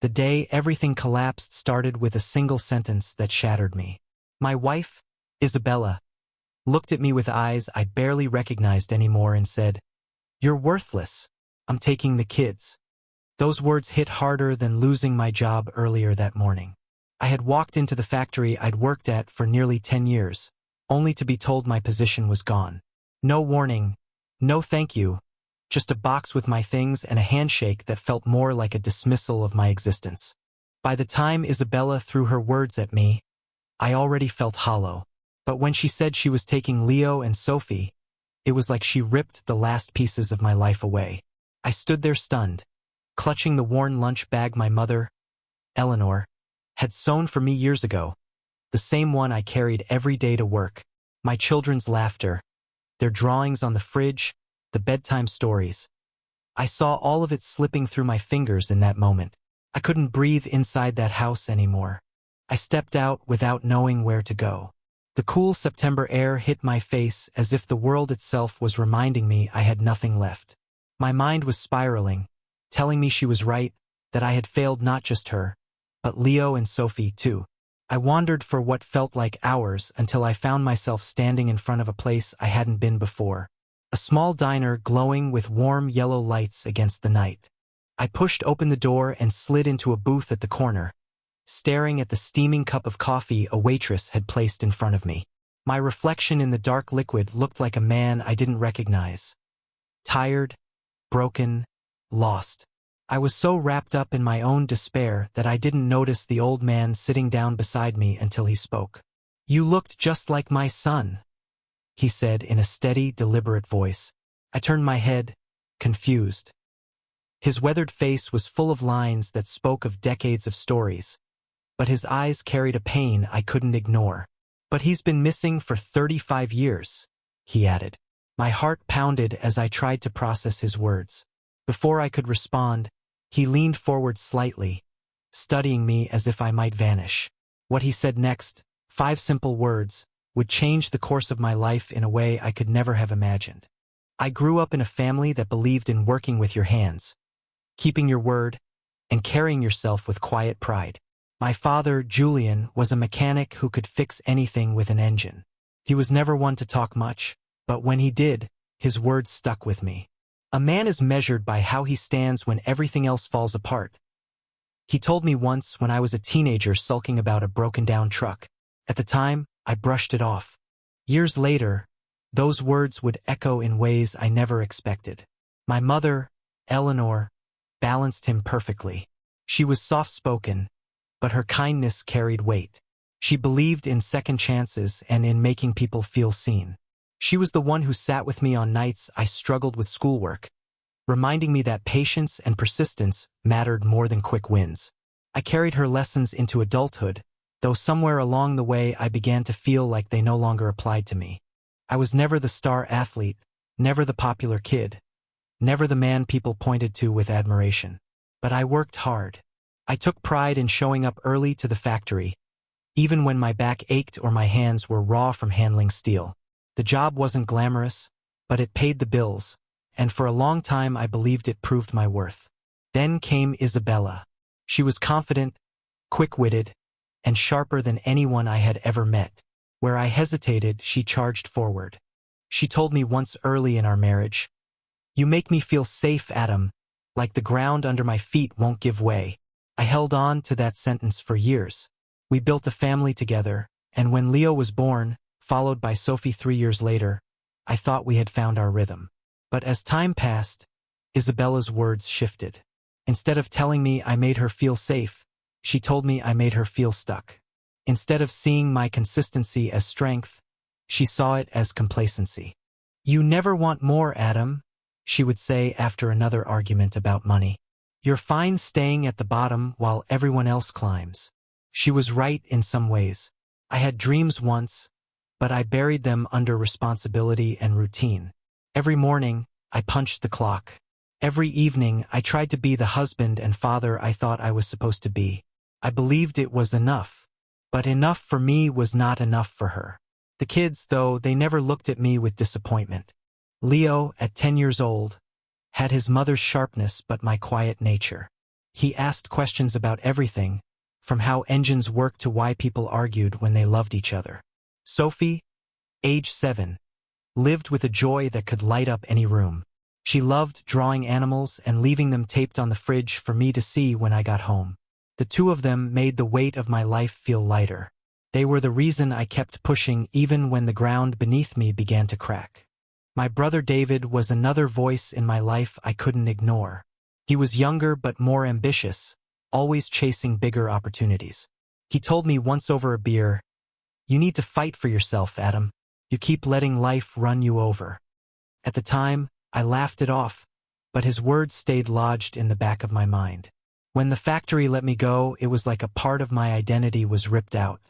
The day everything collapsed started with a single sentence that shattered me. My wife, Isabella, looked at me with eyes I barely recognized anymore and said, "You're worthless. I'm taking the kids." Those words hit harder than losing my job earlier that morning. I had walked into the factory I'd worked at for nearly 10 years, only to be told my position was gone. No warning, no thank you, just a box with my things and a handshake that felt more like a dismissal of my existence. By the time Isabella threw her words at me, I already felt hollow. But when she said she was taking Leo and Sophie, it was like she ripped the last pieces of my life away. I stood there stunned, clutching the worn lunch bag my mother, Eleanor, had sewn for me years ago, the same one I carried every day to work. My children's laughter, their drawings on the fridge, the bedtime stories. I saw all of it slipping through my fingers in that moment. I couldn't breathe inside that house anymore. I stepped out without knowing where to go. The cool September air hit my face as if the world itself was reminding me I had nothing left. My mind was spiraling, telling me she was right, that I had failed not just her, but Leo and Sophie too. I wandered for what felt like hours until I found myself standing in front of a place I hadn't been before. A small diner glowing with warm yellow lights against the night. I pushed open the door and slid into a booth at the corner, staring at the steaming cup of coffee a waitress had placed in front of me. My reflection in the dark liquid looked like a man I didn't recognize. Tired, broken, lost. I was so wrapped up in my own despair that I didn't notice the old man sitting down beside me until he spoke. "You looked just like my son," he said in a steady, deliberate voice. I turned my head, confused. His weathered face was full of lines that spoke of decades of stories, but his eyes carried a pain I couldn't ignore. "But he's been missing for 35 years, he added. My heart pounded as I tried to process his words. Before I could respond, he leaned forward slightly, studying me as if I might vanish. What he said next, 5 simple words, would change the course of my life in a way I could never have imagined. "I grew up in a family that believed in working with your hands, keeping your word, and carrying yourself with quiet pride. My father, Julian, was a mechanic who could fix anything with an engine. He was never one to talk much, but when he did, his words stuck with me. A man is measured by how he stands when everything else falls apart. He told me once when I was a teenager sulking about a broken-down truck. At the time, I brushed it off. Years later, those words would echo in ways I never expected. My mother, Eleanor, balanced him perfectly. She was soft-spoken, but her kindness carried weight. She believed in second chances and in making people feel seen. She was the one who sat with me on nights I struggled with schoolwork, reminding me that patience and persistence mattered more than quick wins. I carried her lessons into adulthood, though somewhere along the way I began to feel like they no longer applied to me. I was never the star athlete, never the popular kid, never the man people pointed to with admiration. But I worked hard. I took pride in showing up early to the factory, even when my back ached or my hands were raw from handling steel. The job wasn't glamorous, but it paid the bills, and for a long time I believed it proved my worth. Then came Isabella. She was confident, quick-witted, and sharper than anyone I had ever met. Where I hesitated, she charged forward. She told me once early in our marriage, "You make me feel safe, Adam, like the ground under my feet won't give way." I held on to that sentence for years. We built a family together, and when Leo was born, followed by Sophie 3 years later, I thought we had found our rhythm. But as time passed, Isabella's words shifted. Instead of telling me I made her feel safe, she told me I made her feel stuck. Instead of seeing my consistency as strength, she saw it as complacency. "You never want more, Adam," she would say after another argument about money. "You're fine staying at the bottom while everyone else climbs." She was right in some ways. I had dreams once, but I buried them under responsibility and routine. Every morning, I punched the clock. Every evening, I tried to be the husband and father I thought I was supposed to be. I believed it was enough, but enough for me was not enough for her. The kids, though, they never looked at me with disappointment. Leo, at 10 years old, had his mother's sharpness but my quiet nature. He asked questions about everything, from how engines worked to why people argued when they loved each other. Sophie, age 7, lived with a joy that could light up any room. She loved drawing animals and leaving them taped on the fridge for me to see when I got home. The two of them made the weight of my life feel lighter. They were the reason I kept pushing even when the ground beneath me began to crack. My brother David was another voice in my life I couldn't ignore. He was younger but more ambitious, always chasing bigger opportunities. He told me once over a beer, "You need to fight for yourself, Adam. You keep letting life run you over." At the time, I laughed it off, but his words stayed lodged in the back of my mind. When the factory let me go, it was like a part of my identity was ripped out.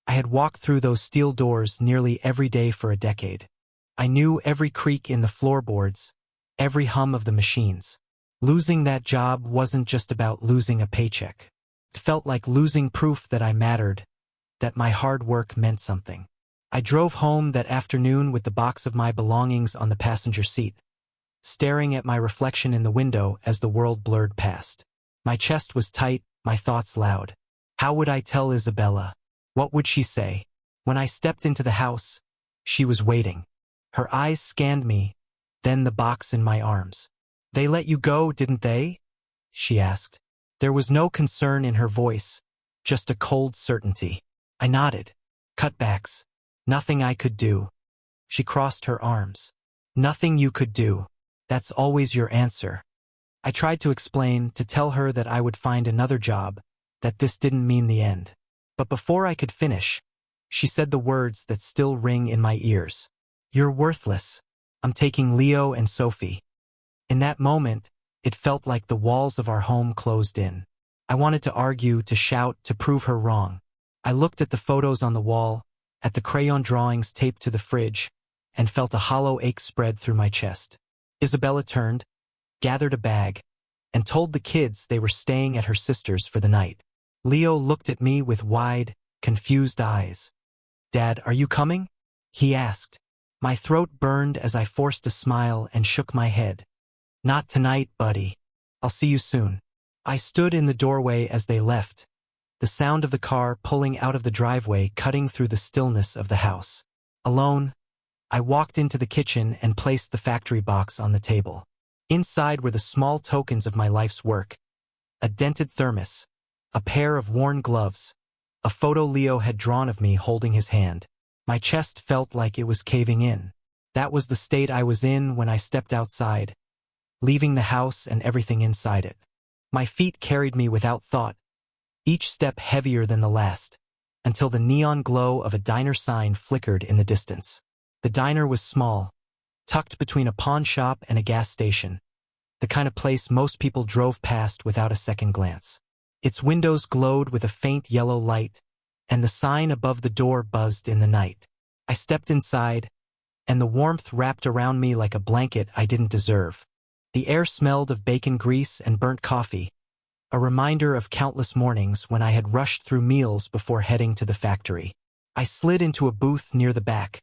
I had walked through those steel doors nearly every day for a decade. I knew every creak in the floorboards, every hum of the machines. Losing that job wasn't just about losing a paycheck. It felt like losing proof that I mattered, that my hard work meant something. I drove home that afternoon with the box of my belongings on the passenger seat, staring at my reflection in the window as the world blurred past. My chest was tight, my thoughts loud. How would I tell Isabella? What would she say? When I stepped into the house, she was waiting. Her eyes scanned me, then the box in my arms. "They let you go, didn't they?" she asked. There was no concern in her voice, just a cold certainty. I nodded. "Cutbacks. Nothing I could do." She crossed her arms. "Nothing you could do. That's always your answer." I tried to explain, to tell her that I would find another job, that this didn't mean the end. But before I could finish, she said the words that still ring in my ears. "You're worthless. I'm taking Leo and Sophie." In that moment, it felt like the walls of our home closed in. I wanted to argue, to shout, to prove her wrong. I looked at the photos on the wall, at the crayon drawings taped to the fridge, and felt a hollow ache spread through my chest. Isabella turned, gathered a bag, and told the kids they were staying at her sister's for the night. Leo looked at me with wide, confused eyes. "Dad, are you coming?" he asked. My throat burned as I forced a smile and shook my head. "Not tonight, buddy. I'll see you soon." I stood in the doorway as they left, the sound of the car pulling out of the driveway cutting through the stillness of the house. Alone, I walked into the kitchen and placed the factory box on the table. Inside were the small tokens of my life's work: a dented thermos, a pair of worn gloves, a photo Leo had drawn of me holding his hand. My chest felt like it was caving in. That was the state I was in when I stepped outside, leaving the house and everything inside it. My feet carried me without thought, each step heavier than the last, until the neon glow of a diner sign flickered in the distance. The diner was small, tucked between a pawn shop and a gas station, the kind of place most people drove past without a second glance. Its windows glowed with a faint yellow light, and the sign above the door buzzed in the night. I stepped inside, and the warmth wrapped around me like a blanket I didn't deserve. The air smelled of bacon grease and burnt coffee, a reminder of countless mornings when I had rushed through meals before heading to the factory. I slid into a booth near the back,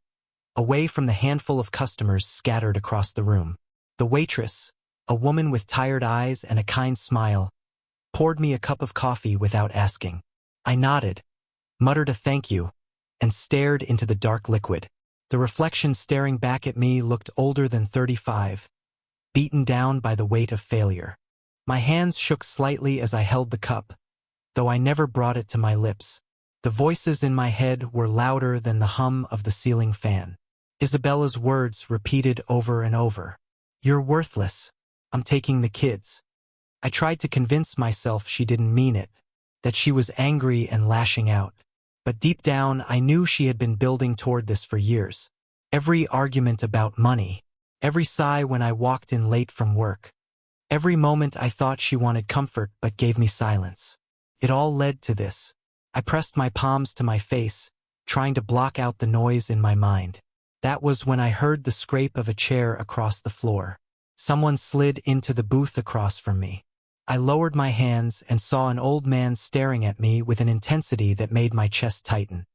away from the handful of customers scattered across the room. The waitress, a woman with tired eyes and a kind smile, poured me a cup of coffee without asking. I nodded, muttered a thank you, and stared into the dark liquid. The reflection staring back at me looked older than 35, beaten down by the weight of failure. My hands shook slightly as I held the cup, though I never brought it to my lips. The voices in my head were louder than the hum of the ceiling fan. Isabella's words repeated over and over. "You're worthless. I'm taking the kids." I tried to convince myself she didn't mean it, that she was angry and lashing out. But deep down, I knew she had been building toward this for years. Every argument about money, every sigh when I walked in late from work, every moment I thought she wanted comfort but gave me silence. It all led to this. I pressed my palms to my face, trying to block out the noise in my mind. That was when I heard the scrape of a chair across the floor. Someone slid into the booth across from me. I lowered my hands and saw an old man staring at me with an intensity that made my chest tighten.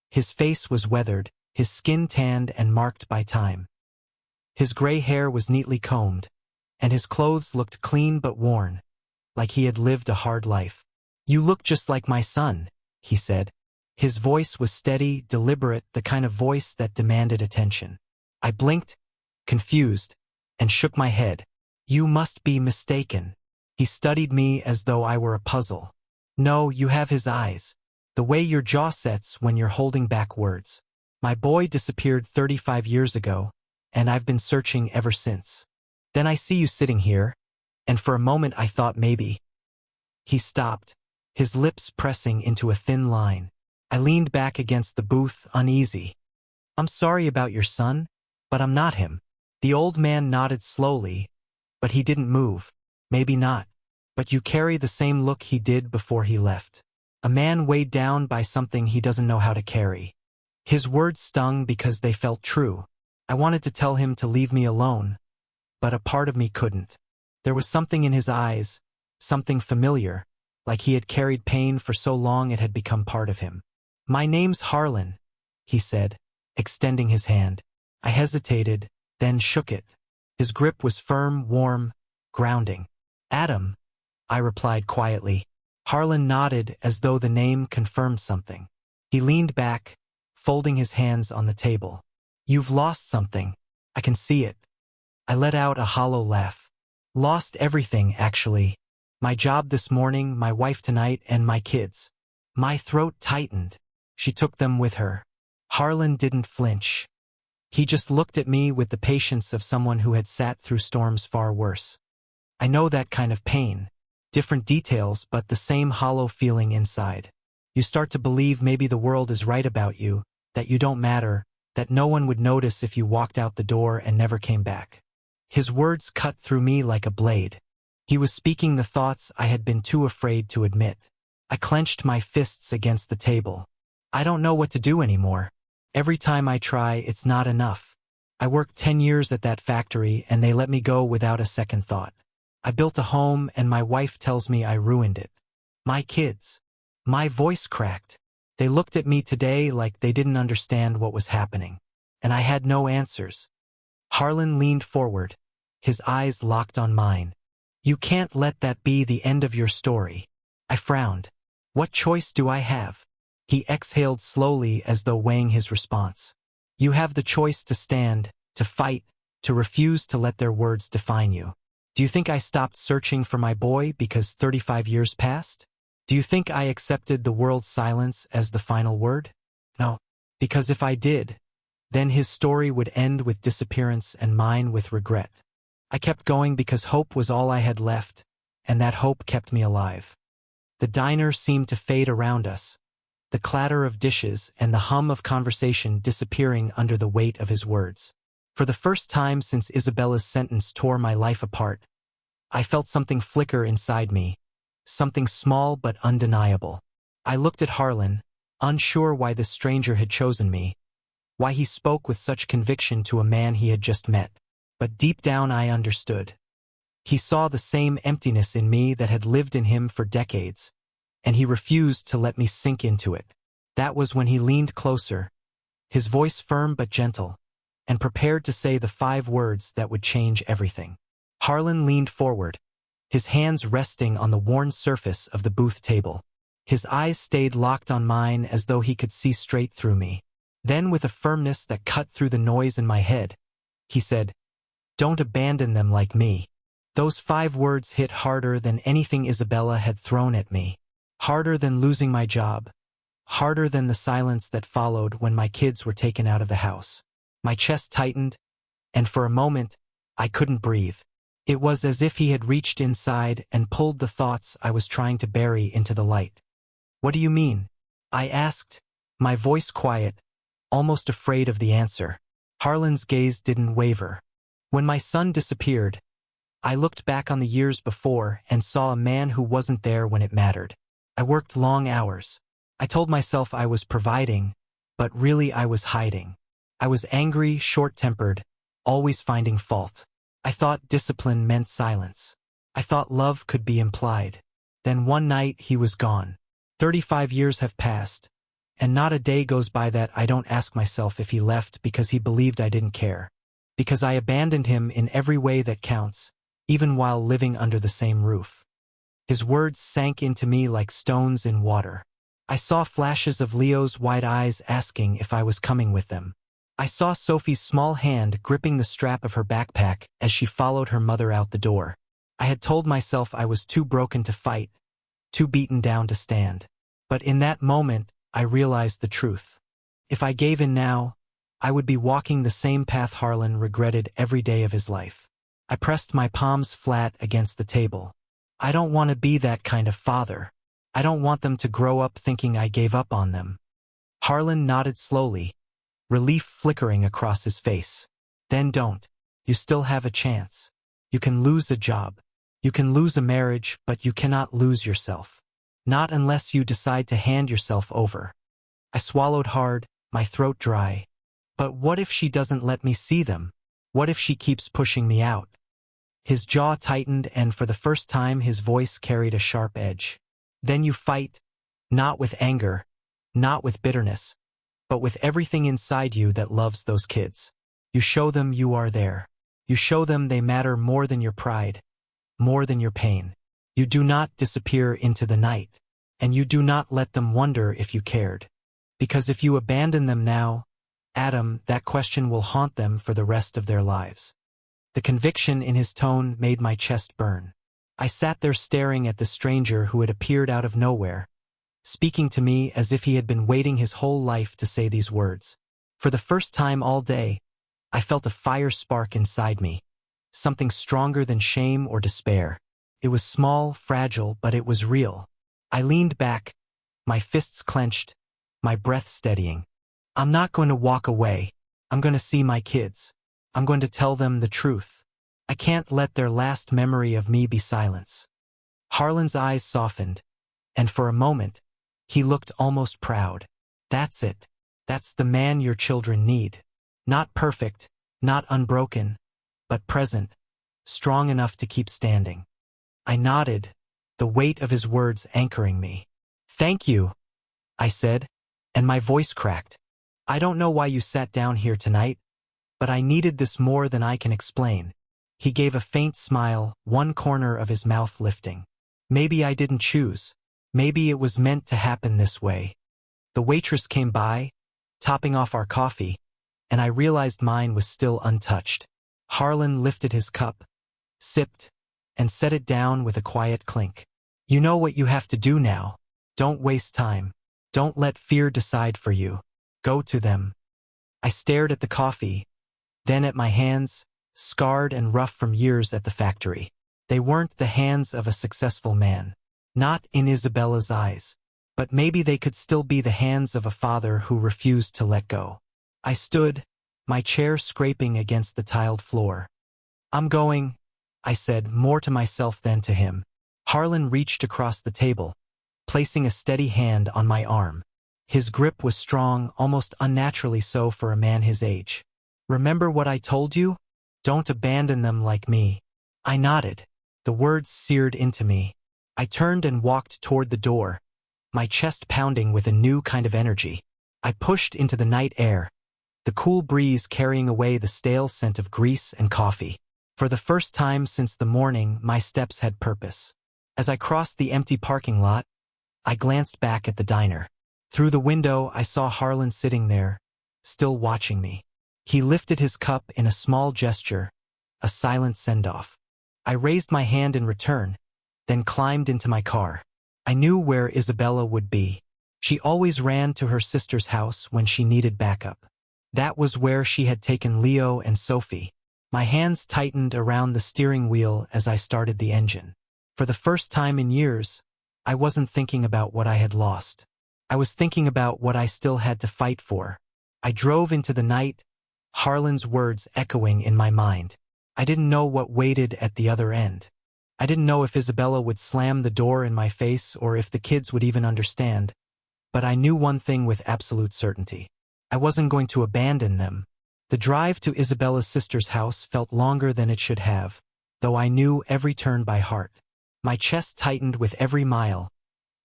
His face was weathered, his skin tanned and marked by time. His gray hair was neatly combed, and his clothes looked clean but worn. like he had lived a hard life. "You look just like my son," he said. His voice was steady, deliberate, the kind of voice that demanded attention. I blinked, confused, and shook my head. "You must be mistaken." He studied me as though I were a puzzle. "No, you have his eyes. The way your jaw sets when you're holding back words. My boy disappeared 35 years ago, and I've been searching ever since. Then I see you sitting here, and for a moment I thought maybe." He stopped, his lips pressing into a thin line. I leaned back against the booth, uneasy. "I'm sorry about your son, but I'm not him." The old man nodded slowly, but he didn't move. "Maybe not, but you carry the same look he did before he left. A man weighed down by something he doesn't know how to carry." His words stung because they felt true. I wanted to tell him to leave me alone, but a part of me couldn't. There was something in his eyes, something familiar, like he had carried pain for so long it had become part of him. "My name's Harlan," he said, extending his hand. I hesitated, then shook it. His grip was firm, warm, grounding. "Adam," I replied quietly. Harlan nodded as though the name confirmed something. He leaned back, folding his hands on the table. "You've lost something. I can see it." I let out a hollow laugh. "Lost everything, actually. My job this morning, my wife tonight, and my kids." My throat tightened. She took them with her. Harlan didn't flinch. He just looked at me with the patience of someone who had sat through storms far worse. "I know that kind of pain. Different details, but the same hollow feeling inside. You start to believe maybe the world is right about you, that you don't matter, that no one would notice if you walked out the door and never came back." His words cut through me like a blade. He was speaking the thoughts I had been too afraid to admit. I clenched my fists against the table. I don't know what to do anymore. Every time I try, it's not enough. I worked 10 years at that factory, and they let me go without a second thought. I built a home, and my wife tells me I ruined it. My kids. My voice cracked. They looked at me today like they didn't understand what was happening. And I had no answers. Harlan leaned forward, his eyes locked on mine. "You can't let that be the end of your story." I frowned. "What choice do I have?" He exhaled slowly as though weighing his response. "You have the choice to stand, to fight, to refuse to let their words define you. Do you think I stopped searching for my boy because 35 years passed? Do you think I accepted the world's silence as the final word? No, because if I did, then his story would end with disappearance and mine with regret. I kept going because hope was all I had left, and that hope kept me alive." The diner seemed to fade around us, the clatter of dishes and the hum of conversation disappearing under the weight of his words. For the first time since Isabella's sentence tore my life apart, I felt something flicker inside me, something small but undeniable. I looked at Harlan, unsure why this stranger had chosen me, why he spoke with such conviction to a man he had just met. But deep down I understood. He saw the same emptiness in me that had lived in him for decades, and he refused to let me sink into it. That was when he leaned closer, his voice firm but gentle, and prepared to say the 5 words that would change everything. Harlan leaned forward, his hands resting on the worn surface of the booth table. His eyes stayed locked on mine as though he could see straight through me. Then, with a firmness that cut through the noise in my head, he said, "Don't abandon them like me." Those 5 words hit harder than anything Isabella had thrown at me. Harder than losing my job. Harder than the silence that followed when my kids were taken out of the house. My chest tightened, and for a moment, I couldn't breathe. It was as if he had reached inside and pulled the thoughts I was trying to bury into the light. "What do you mean?" I asked, my voice quiet, almost afraid of the answer. Harlan's gaze didn't waver. "When my son disappeared, I looked back on the years before and saw a man who wasn't there when it mattered. I worked long hours. I told myself I was providing, but really I was hiding. I was angry, short-tempered, always finding fault. I thought discipline meant silence. I thought love could be implied. Then one night he was gone. 35 years have passed, and not a day goes by that I don't ask myself if he left because he believed I didn't care. Because I abandoned him in every way that counts, even while living under the same roof. His words sank into me like stones in water. I saw flashes of Leo's wide eyes asking if I was coming with them. I saw Sophie's small hand gripping the strap of her backpack as she followed her mother out the door. I had told myself I was too broken to fight, too beaten down to stand. But in that moment, I realized the truth. If I gave in now, I would be walking the same path Harlan regretted every day of his life. I pressed my palms flat against the table. I don't want to be that kind of father. I don't want them to grow up thinking I gave up on them. Harlan nodded slowly, relief flickering across his face. Then don't. You still have a chance. You can lose a job. You can lose a marriage, but you cannot lose yourself. Not unless you decide to hand yourself over. I swallowed hard, my throat dry. But what if she doesn't let me see them? What if she keeps pushing me out? His jaw tightened, and for the first time his voice carried a sharp edge. Then you fight, not with anger, not with bitterness, but with everything inside you that loves those kids. You show them you are there. You show them they matter more than your pride, more than your pain. You do not disappear into the night, and you do not let them wonder if you cared. Because if you abandon them now, Adam, that question will haunt them for the rest of their lives. The conviction in his tone made my chest burn. I sat there staring at the stranger who had appeared out of nowhere, speaking to me as if he had been waiting his whole life to say these words. For the first time all day, I felt a fire spark inside me, something stronger than shame or despair. It was small, fragile, but it was real. I leaned back, my fists clenched, my breath steadying. I'm not going to walk away. I'm going to see my kids. I'm going to tell them the truth. I can't let their last memory of me be silence. Harlan's eyes softened, and for a moment, he looked almost proud. That's it. That's the man your children need. Not perfect, not unbroken, but present, strong enough to keep standing. I nodded, the weight of his words anchoring me. Thank you, I said, and my voice cracked. I don't know why you sat down here tonight, but I needed this more than I can explain. He gave a faint smile, one corner of his mouth lifting. Maybe I didn't choose. Maybe it was meant to happen this way. The waitress came by, topping off our coffee, and I realized mine was still untouched. Harlan lifted his cup, sipped, and set it down with a quiet clink. You know what you have to do now. Don't waste time. Don't let fear decide for you. Go to them. I stared at the coffee, then at my hands, scarred and rough from years at the factory. They weren't the hands of a successful man. Not in Isabella's eyes. But maybe they could still be the hands of a father who refused to let go. I stood, my chair scraping against the tiled floor. I'm going, I said, more to myself than to him. Harlan reached across the table, placing a steady hand on my arm. His grip was strong, almost unnaturally so for a man his age. Remember what I told you? Don't abandon them like me. I nodded. The words seared into me. I turned and walked toward the door, my chest pounding with a new kind of energy. I pushed into the night air, the cool breeze carrying away the stale scent of grease and coffee. For the first time since the morning, my steps had purpose. As I crossed the empty parking lot, I glanced back at the diner. Through the window, I saw Harlan sitting there, still watching me. He lifted his cup in a small gesture, a silent send-off. I raised my hand in return, then climbed into my car. I knew where Isabella would be. She always ran to her sister's house when she needed backup. That was where she had taken Leo and Sophie. My hands tightened around the steering wheel as I started the engine. For the first time in years, I wasn't thinking about what I had lost. I was thinking about what I still had to fight for. I drove into the night, Harlan's words echoing in my mind. I didn't know what waited at the other end. I didn't know if Isabella would slam the door in my face or if the kids would even understand. But I knew one thing with absolute certainty. I wasn't going to abandon them. The drive to Isabella's sister's house felt longer than it should have, though I knew every turn by heart. My chest tightened with every mile,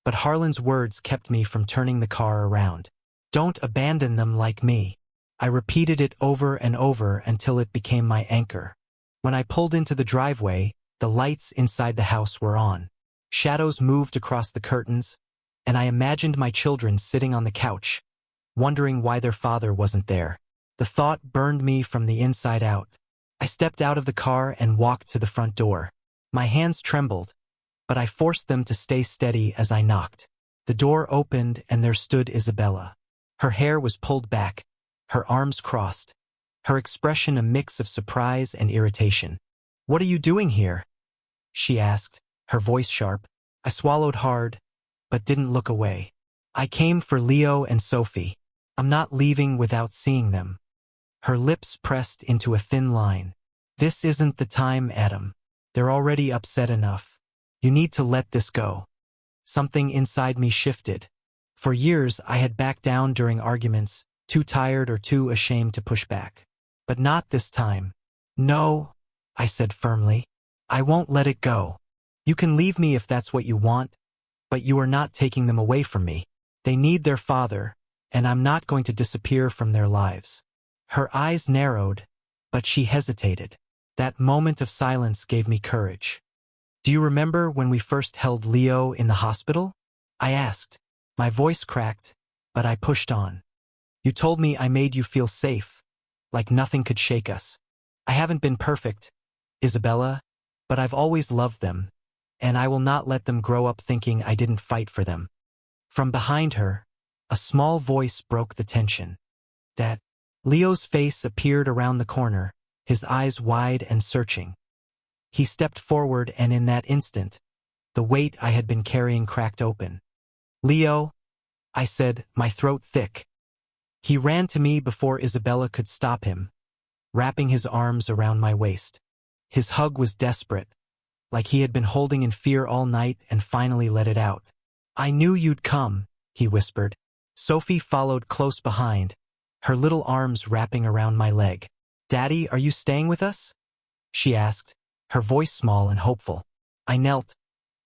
but Harlan's words kept me from turning the car around. Don't abandon them like me. I repeated it over and over until it became my anchor. When I pulled into the driveway, the lights inside the house were on. Shadows moved across the curtains, and I imagined my children sitting on the couch, wondering why their father wasn't there. The thought burned me from the inside out. I stepped out of the car and walked to the front door. My hands trembled, but I forced them to stay steady as I knocked. The door opened and there stood Isabella. Her hair was pulled back, her arms crossed, her expression a mix of surprise and irritation. "What are you doing here?" she asked, her voice sharp. I swallowed hard, but didn't look away. "I came for Leo and Sophie. I'm not leaving without seeing them." Her lips pressed into a thin line. "This isn't the time, Adam. They're already upset enough. You need to let this go." Something inside me shifted. For years I had backed down during arguments, too tired or too ashamed to push back. But not this time. "No," I said firmly. "I won't let it go. You can leave me if that's what you want, but you are not taking them away from me. They need their father, and I'm not going to disappear from their lives." Her eyes narrowed, but she hesitated. That moment of silence gave me courage. "Do you remember when we first held Leo in the hospital?" I asked. My voice cracked, but I pushed on. "You told me I made you feel safe, like nothing could shake us. I haven't been perfect, Isabella, but I've always loved them, and I will not let them grow up thinking I didn't fight for them." From behind her, a small voice broke the tension. "That." Leo's face appeared around the corner, his eyes wide and searching. He stepped forward, and in that instant, the weight I had been carrying cracked open. "Leo," I said, my throat thick. He ran to me before Isabella could stop him, wrapping his arms around my waist. His hug was desperate, like he had been holding in fear all night and finally let it out. "I knew you'd come," he whispered. Sophie followed close behind, her little arms wrapping around my leg. "Daddy, are you staying with us?" she asked, her voice small and hopeful. I knelt,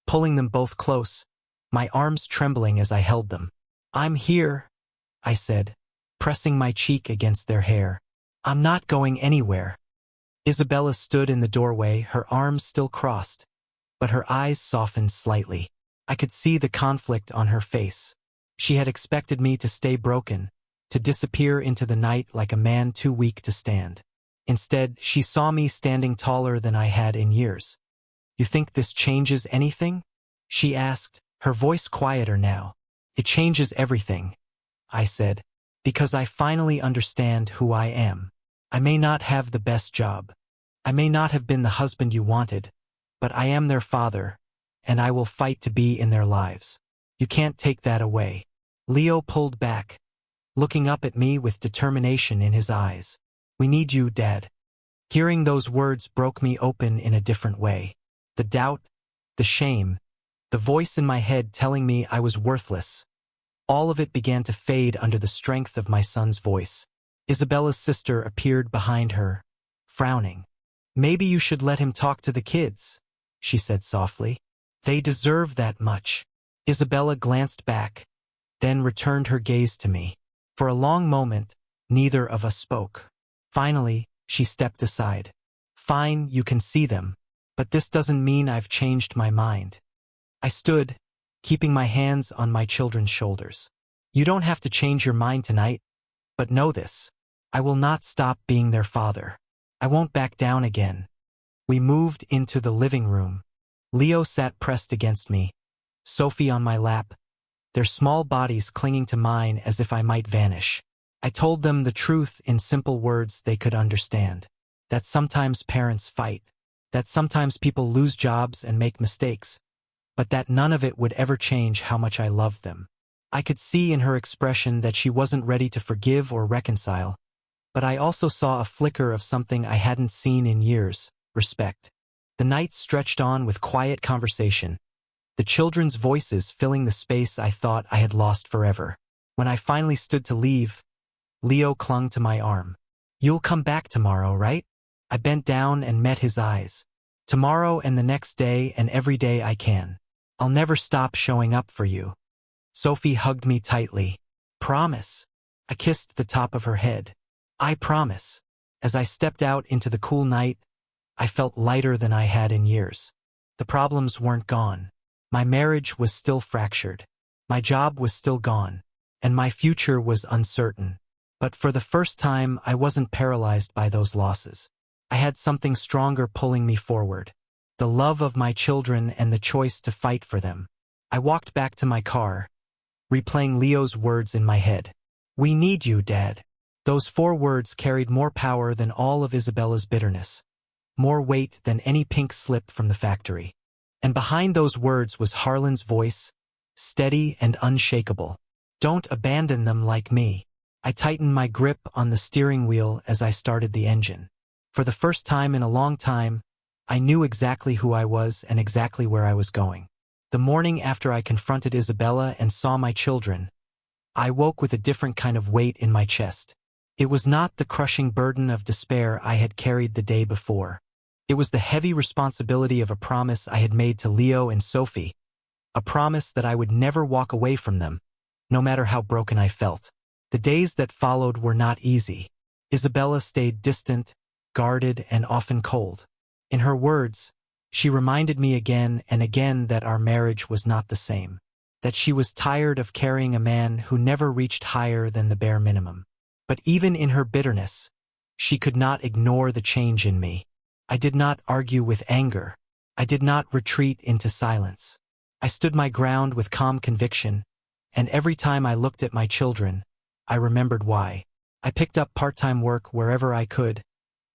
pulling them both close, my arms trembling as I held them. "I'm here," I said, pressing my cheek against their hair. "I'm not going anywhere." Isabella stood in the doorway, her arms still crossed, but her eyes softened slightly. I could see the conflict on her face. She had expected me to stay broken, to disappear into the night like a man too weak to stand. Instead, she saw me standing taller than I had in years. "You think this changes anything?" she asked, her voice quieter now. "It changes everything," I said, "because I finally understand who I am. I may not have the best job. I may not have been the husband you wanted, but I am their father, and I will fight to be in their lives. You can't take that away." Leo pulled back, looking up at me with determination in his eyes. "We need you, Dad." Hearing those words broke me open in a different way. The doubt, the shame, the voice in my head telling me I was worthless. All of it began to fade under the strength of my son's voice. Isabella's sister appeared behind her, frowning. "Maybe you should let him talk to the kids," she said softly. "They deserve that much." Isabella glanced back, then returned her gaze to me. For a long moment, neither of us spoke. Finally, she stepped aside. "Fine, you can see them, but this doesn't mean I've changed my mind." I stood, keeping my hands on my children's shoulders. "You don't have to change your mind tonight, but know this. I will not stop being their father. I won't back down again." We moved into the living room. Leo sat pressed against me, Sophie on my lap, their small bodies clinging to mine as if I might vanish. I told them the truth in simple words they could understand. That sometimes parents fight, that sometimes people lose jobs and make mistakes, but that none of it would ever change how much I loved them. I could see in her expression that she wasn't ready to forgive or reconcile, but I also saw a flicker of something I hadn't seen in years: respect. The night stretched on with quiet conversation, the children's voices filling the space I thought I had lost forever. When I finally stood to leave, Leo clung to my arm. "You'll come back tomorrow, right?" I bent down and met his eyes. "Tomorrow and the next day and every day I can. I'll never stop showing up for you." Sophie hugged me tightly. "Promise." I kissed the top of her head. "I promise." As I stepped out into the cool night, I felt lighter than I had in years. The problems weren't gone. My marriage was still fractured. My job was still gone. And my future was uncertain. But for the first time, I wasn't paralyzed by those losses. I had something stronger pulling me forward. The love of my children and the choice to fight for them. I walked back to my car, replaying Leo's words in my head. "We need you, Dad." Those 4 words carried more power than all of Isabella's bitterness, more weight than any pink slip from the factory. And behind those words was Harlan's voice, steady and unshakable. "Don't abandon them like me." I tightened my grip on the steering wheel as I started the engine. For the first time in a long time, I knew exactly who I was and exactly where I was going. The morning after I confronted Isabella and saw my children, I woke with a different kind of weight in my chest. It was not the crushing burden of despair I had carried the day before. It was the heavy responsibility of a promise I had made to Leo and Sophie, a promise that I would never walk away from them, no matter how broken I felt. The days that followed were not easy. Isabella stayed distant, guarded, and often cold. In her words, she reminded me again and again that our marriage was not the same, that she was tired of carrying a man who never reached higher than the bare minimum. But even in her bitterness, she could not ignore the change in me. I did not argue with anger. I did not retreat into silence. I stood my ground with calm conviction, and every time I looked at my children, I remembered why. I picked up part-time work wherever I could,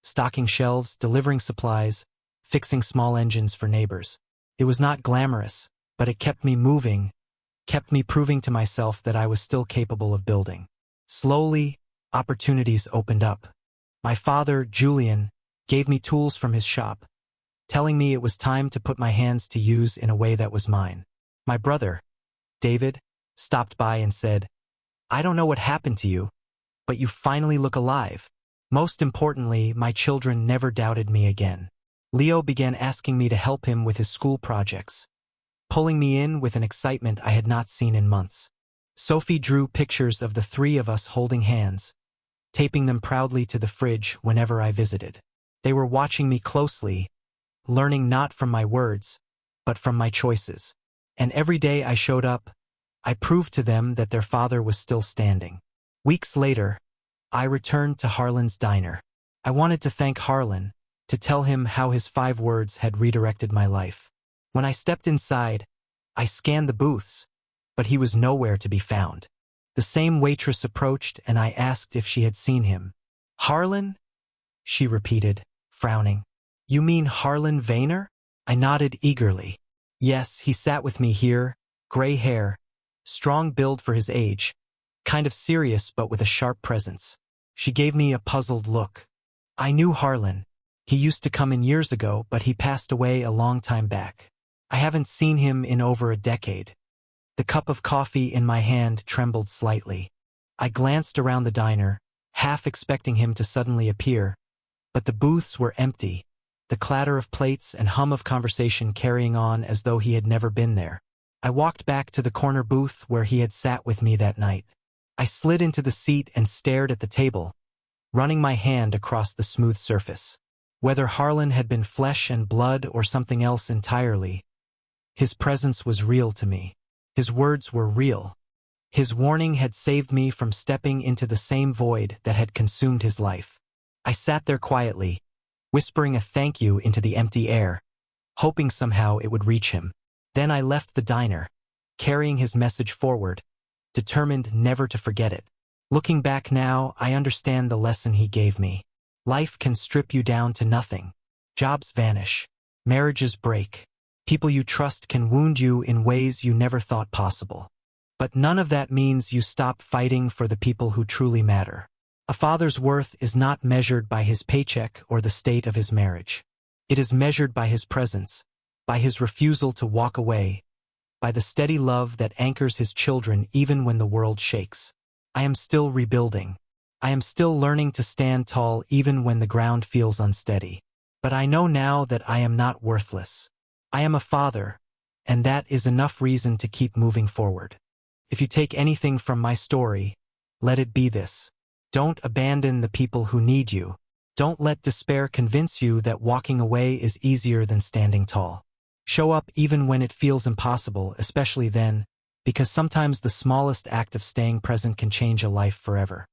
stocking shelves, delivering supplies, fixing small engines for neighbors. It was not glamorous, but it kept me moving, kept me proving to myself that I was still capable of building. Slowly, opportunities opened up. My father, Julian, gave me tools from his shop, telling me it was time to put my hands to use in a way that was mine. My brother, David, stopped by and said, "I don't know what happened to you, but you finally look alive." Most importantly, my children never doubted me again. Leo began asking me to help him with his school projects, pulling me in with an excitement I had not seen in months. Sophie drew pictures of the 3 of us holding hands, taping them proudly to the fridge whenever I visited. They were watching me closely, learning not from my words, but from my choices. And every day I showed up, I proved to them that their father was still standing. Weeks later, I returned to Harlan's diner. I wanted to thank Harlan, to tell him how his 5 words had redirected my life. When I stepped inside, I scanned the booths, but he was nowhere to be found. The same waitress approached and I asked if she had seen him. "Harlan?" she repeated, frowning. "You mean Harlan Vayner?" I nodded eagerly. Yes, he sat with me here, gray hair, strong build for his age, kind of serious but with a sharp presence. She gave me a puzzled look. I knew Harlan. He used to come in years ago, but he passed away a long time back. I haven't seen him in over a decade. The cup of coffee in my hand trembled slightly. I glanced around the diner, half expecting him to suddenly appear, but the booths were empty, the clatter of plates and hum of conversation carrying on as though he had never been there. I walked back to the corner booth where he had sat with me that night. I slid into the seat and stared at the table, running my hand across the smooth surface. Whether Harlan had been flesh and blood or something else entirely, his presence was real to me. His words were real. His warning had saved me from stepping into the same void that had consumed his life. I sat there quietly, whispering a thank you into the empty air, hoping somehow it would reach him. Then I left the diner, carrying his message forward, determined never to forget it. Looking back now, I understand the lesson he gave me. Life can strip you down to nothing. Jobs vanish. Marriages break. People you trust can wound you in ways you never thought possible. But none of that means you stop fighting for the people who truly matter. A father's worth is not measured by his paycheck or the state of his marriage. It is measured by his presence, by his refusal to walk away, by the steady love that anchors his children even when the world shakes. I am still rebuilding. I am still learning to stand tall even when the ground feels unsteady. But I know now that I am not worthless. I am a father, and that is enough reason to keep moving forward. If you take anything from my story, let it be this. Don't abandon the people who need you. Don't let despair convince you that walking away is easier than standing tall. Show up even when it feels impossible, especially then, because sometimes the smallest act of staying present can change a life forever.